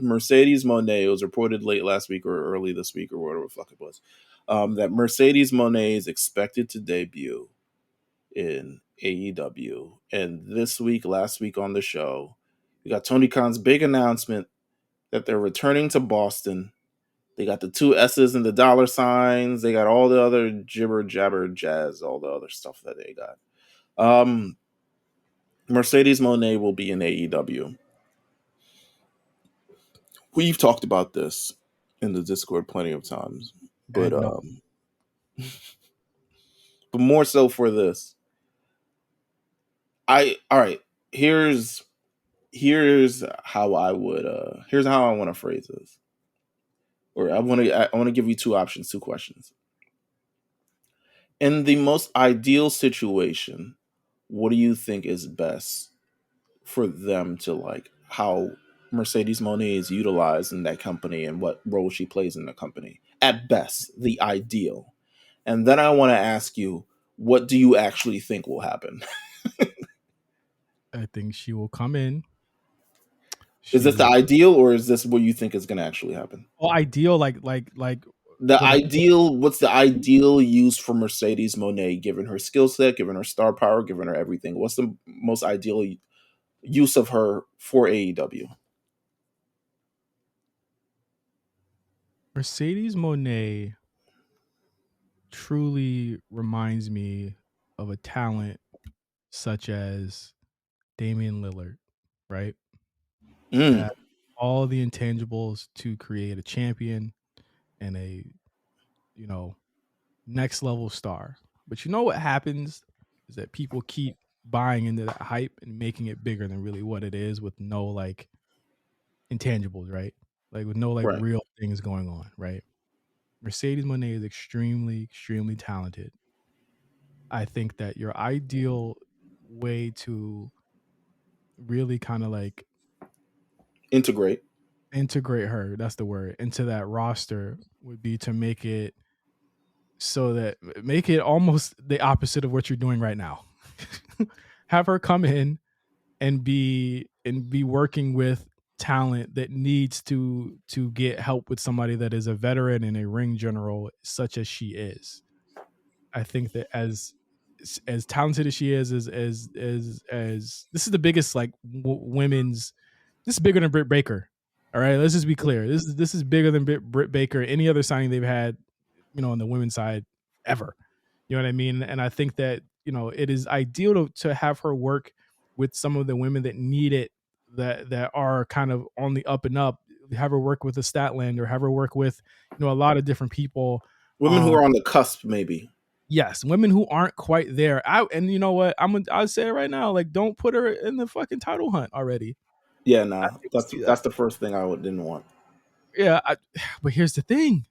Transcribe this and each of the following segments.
Mercedes Mone, it was reported late last week or early this week or whatever the fuck it was, that Mercedes Mone is expected to debut in AEW. And this week, last week on the show, we got Tony Khan's big announcement that they're returning to Boston. They got the two S's and the dollar signs. They got all the other jibber jabber jazz, all the other stuff that they got. Mercedes Mone will be in AEW. We've talked about this in the Discord plenty of times, but but more so for this. All right. Here's how I would here's how I want to phrase this. Or I want to give you two options, two questions. In the most ideal situation, what do you think is best for them to like how Mercedes Mone is utilized in that company and what role she plays in the company? At best, the ideal. And then I want to ask you, what do you actually think will happen? I think she will come in. Is this the ideal, or is this what you think is going to actually happen? Well, ideal, like the ideal. What's the ideal use for Mercedes Mone, given her skill set, given her star power, given her everything? What's the most ideal use of her for AEW? Mercedes Mone truly reminds me of a talent such as Damian Lillard, right? That all the intangibles to create a champion and a, next level star. But you know what happens is that people keep buying into that hype and making it bigger than really what it is, with no like intangibles, right? Like with no like real things going on, right? Mercedes Mone is extremely, extremely talented. I think that your ideal way to really kind of like integrate her, that's the word, into that roster would be to make it so that make it almost the opposite of what you're doing right now. Have her come in and be working with talent that needs to get help with somebody that is a veteran and a ring general such as she is. I think that as talented as she is, as this is the biggest like women's. This is bigger than Britt Baker. All right, let's just be clear. This is bigger than Britt Baker. Any other signing they've had, on the women's side ever. You know what I mean? And I think that it is ideal to have her work with some of the women that need it, that are kind of on the up and up. Have her work with the Statland, or have her work with a lot of different people. Women who are on the cusp, maybe. Yes, women who aren't quite there. And you know what? I'll say it right now. Like, don't put her in the fucking title hunt already. Yeah, nah. That's the first thing I didn't want. Yeah, but here's the thing.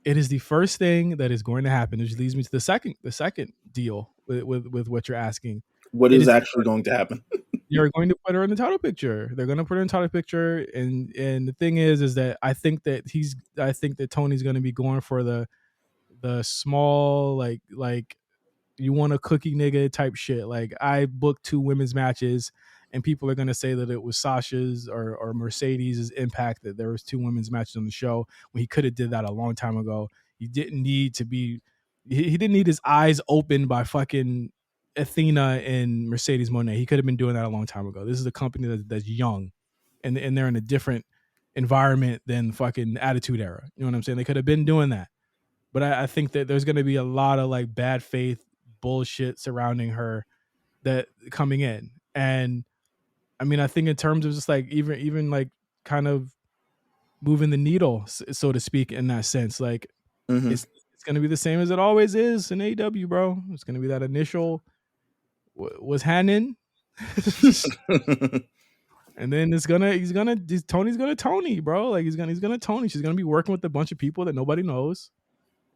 It is the first thing that is going to happen, which leads me to the second deal with what you're asking. What is actually going to happen? You're going to put her in the title picture. They're going to put her in the title picture, and the thing is that I think that Tony's going to be going for the small like you want a cookie nigga type shit. Like, I booked 2 women's matches, and people are going to say that it was Sasha's or Mercedes' Impact that there was 2 women's matches on the show, when he could have did that a long time ago. He didn't need to be. He didn't need his eyes opened by fucking Athena and Mercedes Mone. He could have been doing that a long time ago. This is a company that's young, and they're in a different environment than fucking Attitude Era. You know what I'm saying? They could have been doing that. But I think that there's going to be a lot of like bad faith bullshit surrounding her that coming in. And I mean, I think in terms of just like even like kind of moving the needle, so to speak, in that sense, like it's going to be the same as it always is in AEW, bro. It's going to be that initial was Hannon. And then Tony's gonna Tony, bro. Like he's gonna Tony. She's gonna be working with a bunch of people that nobody knows.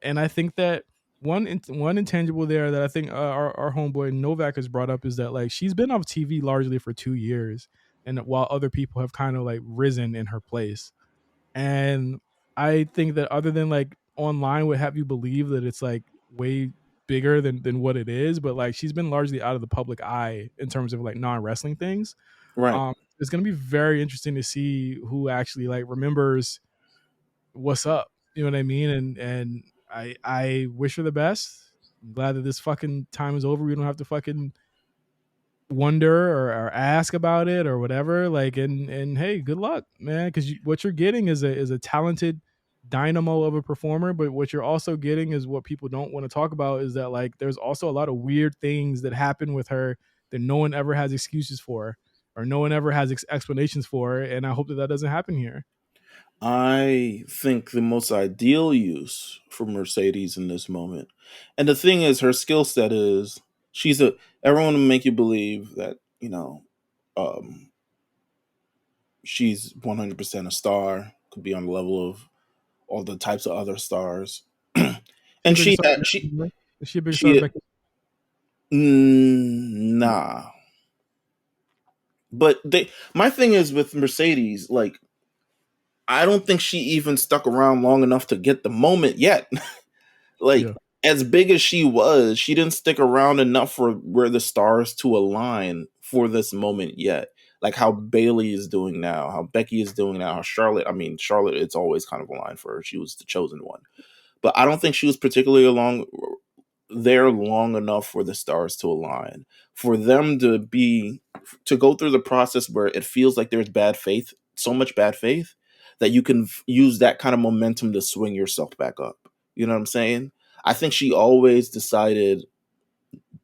And I think that one intangible there that I think our homeboy Novak has brought up is that like she's been off TV largely for 2 years, and while other people have kind of like risen in her place. And I think that other than like online would have you believe that it's like way bigger than what it is, but like she's been largely out of the public eye in terms of like non-wrestling things. Right. it's gonna be very interesting to see who actually like remembers what's up. You know what I mean? And I wish her the best. I'm glad that this fucking time is over. We don't have to fucking wonder or ask about it or whatever. Like, and hey, good luck, man. Because what you're getting is a talented dynamo of a performer, but what you're also getting is what people don't want to talk about is that like there's also a lot of weird things that happen with her that no one ever has excuses for or no one ever has explanations for, and I hope that that doesn't happen here. I think the most ideal use for Mercedes in this moment, and the thing is, her skill set is she's a. Everyone will make you believe that um, she's 100% a star, could be on the level of all the types of other stars, She a and bigger she star than Becky, right? Is she a bigger star than she Becky? nah. But my thing is with Mercedes, like I don't think she even stuck around long enough to get the moment yet. Like Yeah. as big as she was, she didn't stick around enough for where the stars to align for this moment yet. Like how Bailey is doing now, how Becky is doing now, how Charlotte. I mean, Charlotte, it's always kind of aligned for her. She was the chosen one, but I don't think she was particularly there long enough for the stars to align for them to go through the process where it feels like there's bad faith, so much bad faith that you can use that kind of momentum to swing yourself back up. You know what I'm saying? I think she always decided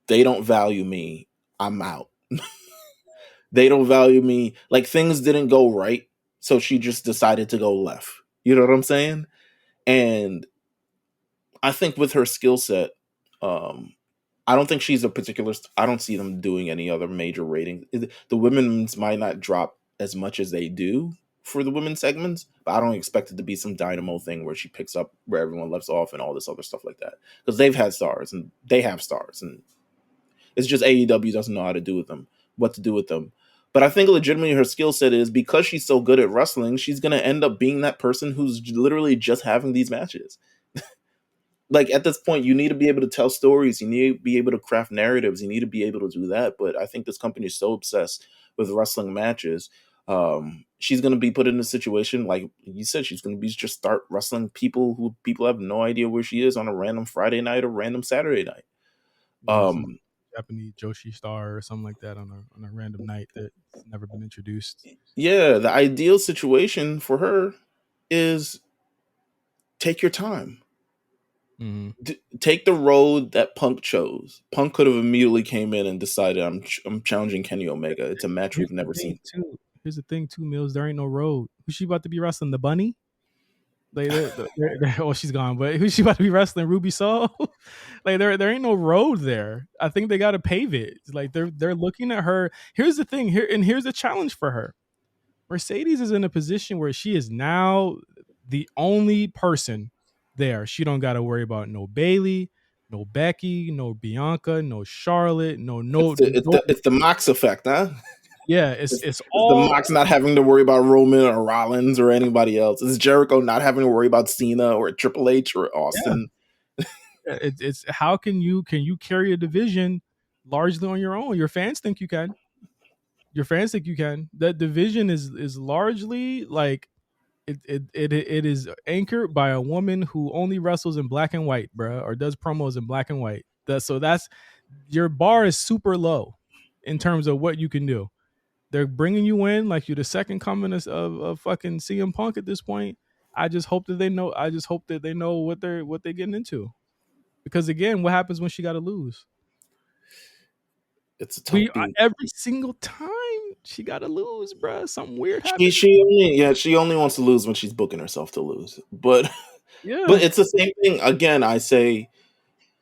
they don't value me, I'm out. They don't value me, like things didn't go right, so she just decided to go left. You know what I'm saying? And I think with her skill set, um, I don't think she's a particular. I don't see them doing any other major ratings. The women's might not drop as much as they do for the women's segments, but I don't expect it to be some dynamo thing where she picks up where everyone left off and all this other stuff like that. Because they've had stars and they have stars, and it's just AEW doesn't know how to do with them, what to do with them. But I think legitimately her skill set is because she's so good at wrestling, she's gonna end up being that person who's literally just having these matches. Like at this point, you need to be able to tell stories, you need to be able to craft narratives, you need to be able to do that. But I think this company is so obsessed with wrestling matches. She's going to be put in a situation like you said, she's going to be just start wrestling people who people have no idea where she is on a random Friday night or random Saturday night. Yeah, some um Japanese Joshi star or something like that on a random night that's never been introduced. yeah, the ideal situation for her is take your time. Mm-hmm. Take the road that Punk chose. Punk could have immediately came in and decided I'm challenging Kenny Omega. It's a match Here's we've the never thing seen. too. Here's the thing too, Mills. There ain't no road. Who's she about to be wrestling? The bunny? Like, oh, she's gone. But who's she about to be wrestling? Ruby Soul? Like, there ain't no road there. I think they got to pave it. Like, they're looking at her. Here's the thing. Here's the challenge for her. Mercedes is in a position where she is now the only person there. She don't got to worry about no Bailey, no Becky, no Bianca, no Charlotte, It's the Mox effect, huh? yeah, it's It's the all Mox not having to worry about Roman or Rollins or anybody else. It's Jericho not having to worry about Cena or Triple H or yeah. Austin. It's how can you carry a division largely on your own? Your fans think you can. Your fans think you can. That division is largely like it is anchored by a woman who only wrestles in black and white, bruh, or does promos in black and white. That's your bar is super low in terms of what you can do. They're bringing you in like you're the second coming of fucking CM Punk at this point. I just hope that they know. I just hope that they know what they're getting into. Because again, what happens when she got to lose? It's a tough We beat. every single time she got to lose, bruh. Something weird She happens. she only yeah she only wants to lose when she's booking herself to lose. But Yeah, it's the same thing again. I say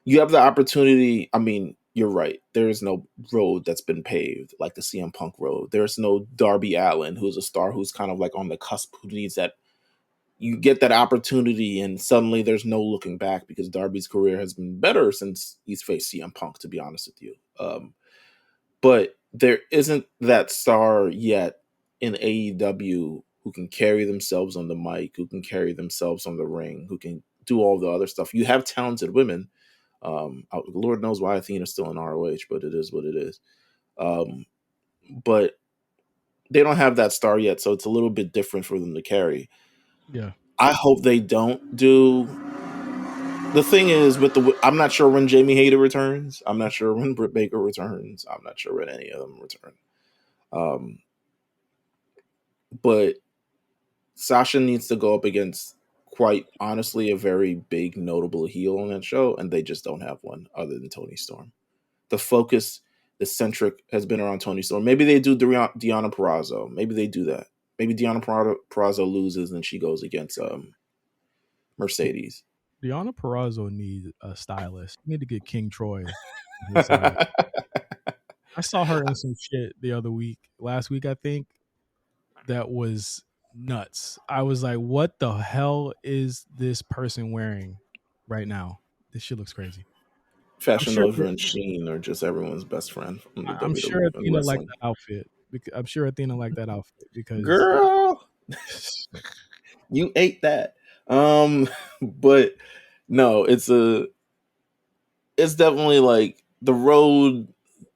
you have the opportunity. I mean, you're right. There is no road that's been paved like the CM Punk road. There's no Darby Allin, who's a star who's kind of like on the cusp, who needs that. You get that opportunity, and suddenly there's no looking back because Darby's career has been better since he's faced CM Punk. To be honest with you, but there isn't that star yet in AEW who can carry themselves on the mic, who can carry themselves on the ring, who can do all the other stuff. You have talented women. Lord knows why Athena's still in ROH, but it is what it is. But they don't have that star yet, so it's a little bit different for them to carry. Yeah. I hope they don't do. The thing is, I'm not sure when Jamie Hayter returns. I'm not sure when Britt Baker returns. I'm not sure when any of them return. Um, but Sasha needs to go up against, quite honestly, a very big notable heel on that show, and they just don't have one other than Toni Storm. The focus, the centric, has been around Toni Storm. Maybe they do Deonna Purrazzo. Maybe they do that. Maybe Deonna Purrazzo loses and she goes against Mercedes. Deonna Purrazzo needs a stylist. You need to get King Troy on his side. I saw her in some shit the other week, last week, I think, that was nuts. I was like, what the hell is this person wearing right now? This shit looks crazy. I'm Fashion sure Nova and Sheen are just everyone's best friend from the I'm sure WWE and Athena liked wrestling. that outfit. I'm sure Athena liked that outfit because Girl, you ate that. But no, it's definitely like the road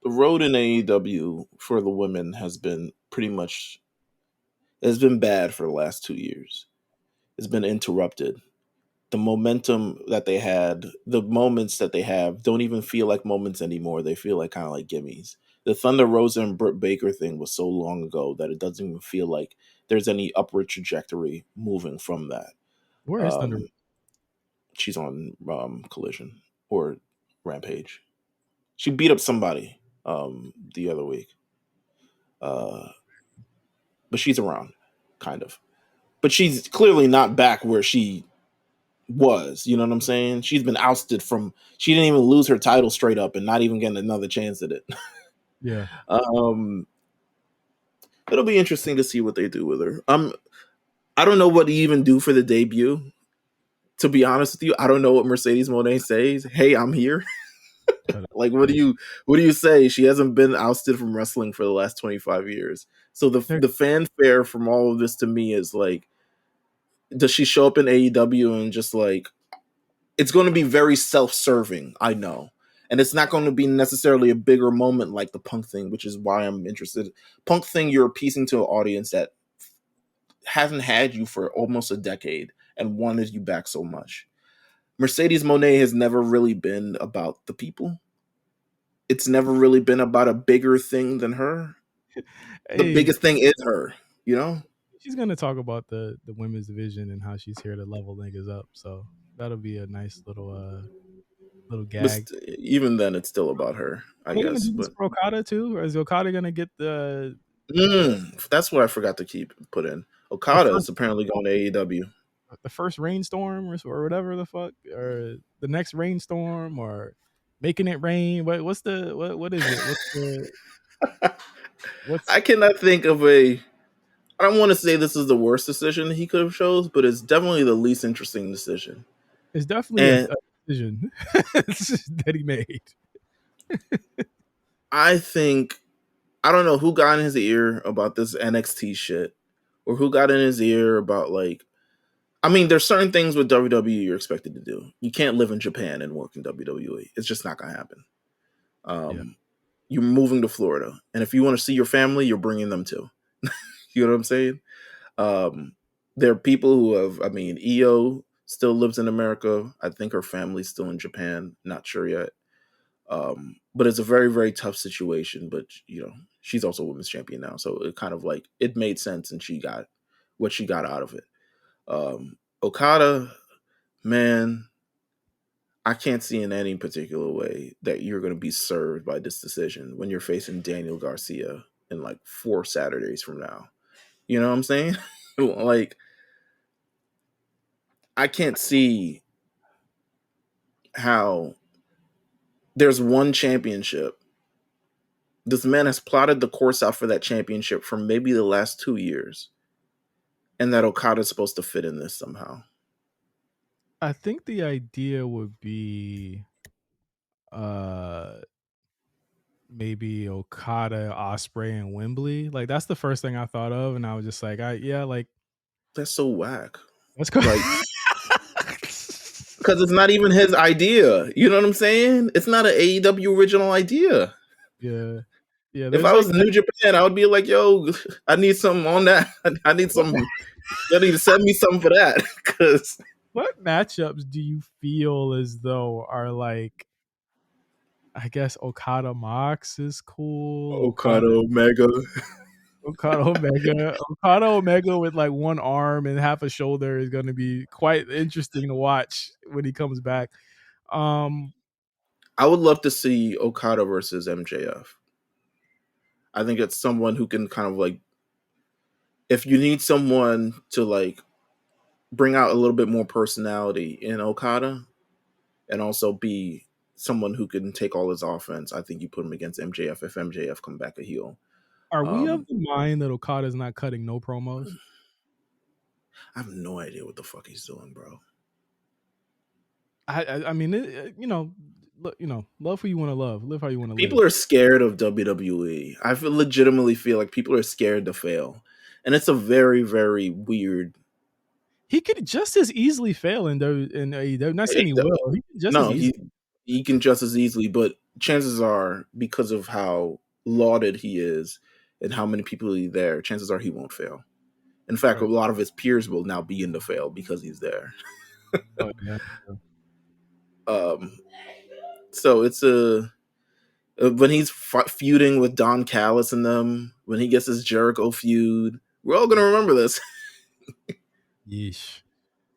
in AEW for the women has been pretty much, has been bad for the last 2 years. It's been interrupted. The momentum that they had, the moments that they have, don't even feel like moments anymore. They feel like kind of like gimmies. The Thunder Rosa and Britt Baker thing was so long ago that it doesn't even feel like there's any upward trajectory moving from that. where is Thunder? Um, she's on Collision or Rampage. She beat up somebody the other week, uh, but she's around, kind of. But she's clearly not back where she was. You know what I'm saying? She's been ousted from. She didn't even lose her title straight up, and not even getting another chance at it. Yeah. um, it'll be interesting to see what they do with her. I don't know what to even do for the debut. To be honest with you, I don't know what Mercedes Moné says. Hey, I'm here. Like, what do you say? She hasn't been ousted from wrestling for the last 25 years. So the fanfare from all of this to me is like, does she show up in AEW and just like, it's going to be very self-serving, I know. And it's not going to be necessarily a bigger moment like the Punk thing, which is why I'm interested. Punk thing, you're appeasing to an audience that hasn't had you for almost a decade and wanted you back so much. Mercedes Moné has never really been about the people. It's never really been about a bigger thing than her. The Hey, biggest thing is her, you know? she's gonna talk about the women's division and how she's here to level niggas up. So that'll be a nice little But gag. even then, it's still about her, Are I they gonna guess. do this But for Okada too, or is Okada gonna get that's what I forgot to put in. the Okada first is apparently going to AEW. the first rainstorm or whatever the fuck, or the next rainstorm, or making it rain? What's the what is it? What's I cannot think of a. I don't want to say this is the worst decision he could have chose, but it's definitely the least interesting decision. it's definitely And a decision that he made. I think, I don't know who got in his ear about this NXT shit, or who got in his ear about like. I mean, there's certain things with WWE you're expected to do. You can't live in Japan and work in WWE. It's just not gonna happen. Yeah. Um, you're moving to Florida, and if you want to see your family, you're bringing them too. You know what I'm saying? Um, there are people who have. I mean, Io still lives in America. I think her family's still in Japan. Not sure yet. But it's a very, very tough situation. But she's also a women's champion now, so it kind of like it made sense, and she got what she got out of it. Okada, man, I can't see in any particular way that you're going to be served by this decision when you're facing Daniel Garcia in like 4 Saturdays from now. You know what I'm saying? Like, I can't see how there's one championship. This man has plotted the course out for that championship for maybe the last 2 years, and that Okada's supposed to fit in this somehow. I think the idea would be uh maybe Okada, Osprey, and Wembley. Like that's the first thing I thought of, and I was just like, yeah, like That's so whack. let's go. Like, because it's not even his idea. You know what I'm saying? It's not an AEW original idea. Yeah. Yeah, If there's I like was in New Japan, I would be like, yo, I need something on that. I need what some. You need to send me something for that because what matchups do you feel as though are like, I guess Okada Mox is cool. Okada Omega. Okada Omega with like one arm and half a shoulder is going to be quite interesting to watch when he comes back. Um, I would love to see Okada versus MJF. I think it's someone who can kind of like, if you need someone to like bring out a little bit more personality in Okada and also be someone who can take all his offense, I think you put him against MJF if MJF come back a heel. are we of Um, the mind that Okada's not cutting no promos? I have no idea what the fuck he's doing, bro. I mean, love who you want to love, live how you want to live. People are scared of WWE. Legitimately feel like people are scared to fail. And it's a very, very weird. He could just as easily fail in AEW. Not saying he will. He could just as No, easily. he can just as easily, but chances are, because of how lauded he is and how many people are there, chances are he won't fail. In fact, a Right. lot of his peers will now begin to fail because he's there. Oh yeah. Um, so it's a when he's feuding with Don Callis and them, when he gets his Jericho feud, we're all gonna remember this. Yeesh.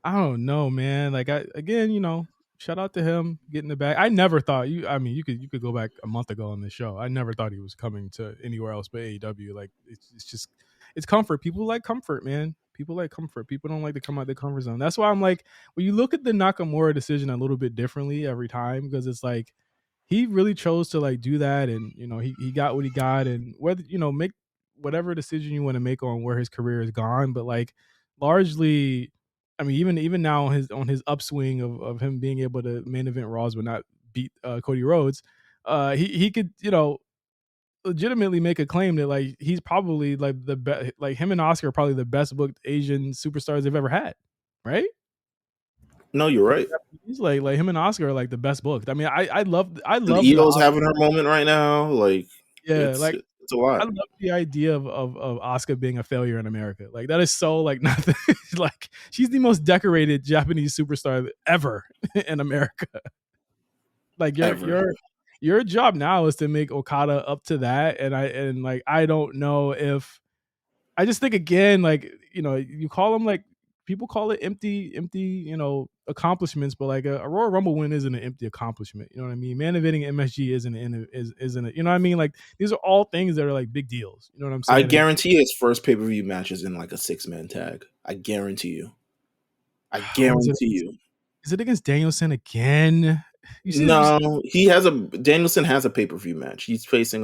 I don't know, man. Like I again, shout out to him getting the bag. I never thought you. I mean, you could go back a month ago on this show. I never thought he was coming to anywhere else but AEW. Like it's just it's comfort. People like comfort, man. People like comfort. People don't like to come out their comfort zone. That's why I'm like, when you look at the Nakamura decision a little bit differently every time, because it's like he really chose to like do that, and he got what he got, and whether make whatever decision you want to make on where his career is gone, but like largely, I mean, even now on his upswing of him being able to main event Raws but not beat Cody Rhodes, he could legitimately make a claim that like he's probably like the best, like him and Oscar are probably the best booked Asian superstars they've ever had, right? No, you're right. He's like him and Oscar are like the best booked. I mean, I And love the the EO's having her moment right now. Like yeah, it's like it's a lot. I love the idea of Asuka being a failure in America. Like that is so like nothing. Like she's the most decorated Japanese superstar ever in America. Like Ever. your job now is to make Okada up to that. And like I don't know if I just think again, like, you call them like people call it empty, accomplishments, but like a Royal Rumble win isn't an empty accomplishment. You know what I mean? Man eventing MSG isn't it? You know what I mean? Like these are all things that are like big deals. You know what I'm I saying? And guarantee his first pay-per-view match is in like a 6-man tag. I guarantee you. I oh, is it guarantee you. is it against Danielson again? You see No, he has a Danielson has a pay-per-view match. He's facing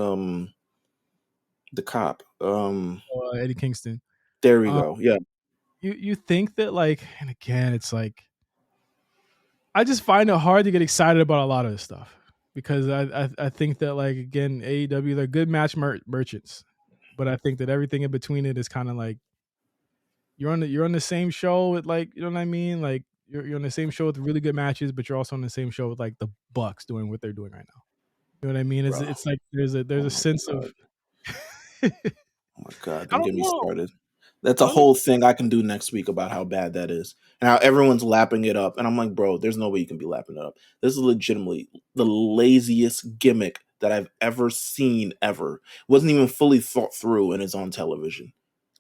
the cop. Eddie Kingston. There we Um, go. Yeah. you think that like, and again, it's like I just find it hard to get excited about a lot of this stuff because I think that like again AEW they're good match merchants, but I think that everything in between it is kind of like you're on the same show with like you know what I mean like you're on the same show with really good matches, but you're also on the same show with like the Bucks doing what they're doing right now. You know what I mean? Bro. It's like there's Oh a my sense of god. Oh my god, I don't don't get me know. started. That's I a don't know. whole thing I can do next week about how bad that is. And how everyone's lapping it up. And I'm like, bro, there's no way you can be lapping it up. This is legitimately the laziest gimmick that I've ever seen ever. Wasn't even fully thought through and it's on television.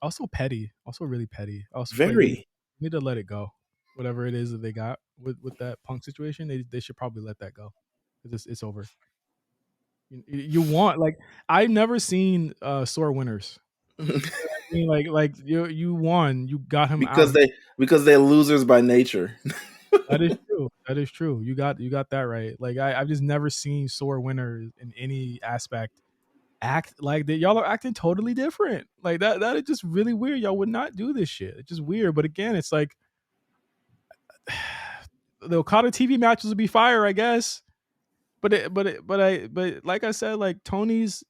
Also petty, also really petty. Also like they Very. need to let it go. Whatever it is that they got with that Punk situation, they should probably let that go because it's over. You want like I've never seen sore winners. I mean, like you won, you got him out because of. they're losers by nature. That is true. That is true. You got that right. Like I've just never seen sore winners in any aspect act like that. Y'all are acting totally different. Like that is just really weird. Y'all would not do this shit. It's just weird. But again, it's like the Okada TV matches would be fire, I guess. But like I said, like Tony's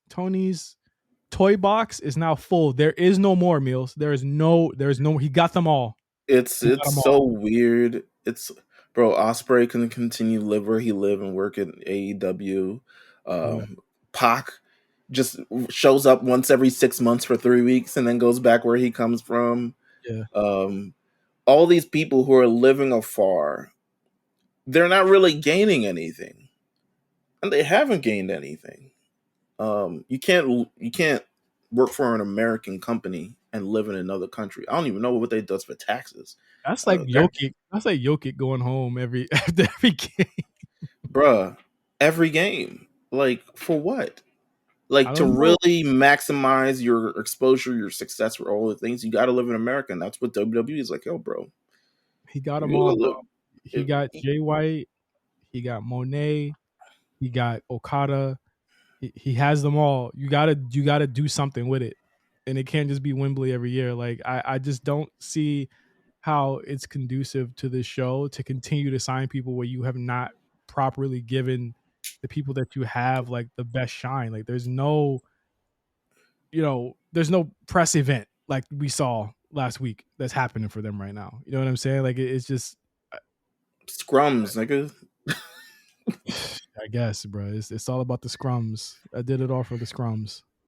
toy box is now full. There is no more Meals. There is no he got them all. He got It's them so all. weird. It's bro, Osprey can continue live where he live and work at AEW. Yeah. Pac just shows up once every 6 months for 3 weeks and then goes back where he comes from. Yeah, Um, all these people who are living afar, they're not really gaining anything, and they haven't gained anything. You can't work for an American company and live in another country. I don't even know what they does for taxes. that's like That Jokic. That's like Jokic going home every after every game. bruh, every game. Like for what? I Like to don't know. really maximize your exposure, your success for all the things, you got to live in America. And that's what WWE is like. Yo, bro, He got if them you all, gonna bro. live, He got Jay White. He got Monet. He got Okada. He has them all. You gotta do something with it, and it can't just be Wembley every year. Like I just don't see how it's conducive to this show to continue to sign people where you have not properly given the people that you have like the best shine. Like there's no press event like we saw last week that's happening for them right now. You know what I'm saying? Like it's just scrums, nigga. I guess, bro. It's all about the scrums. I did it all for the scrums.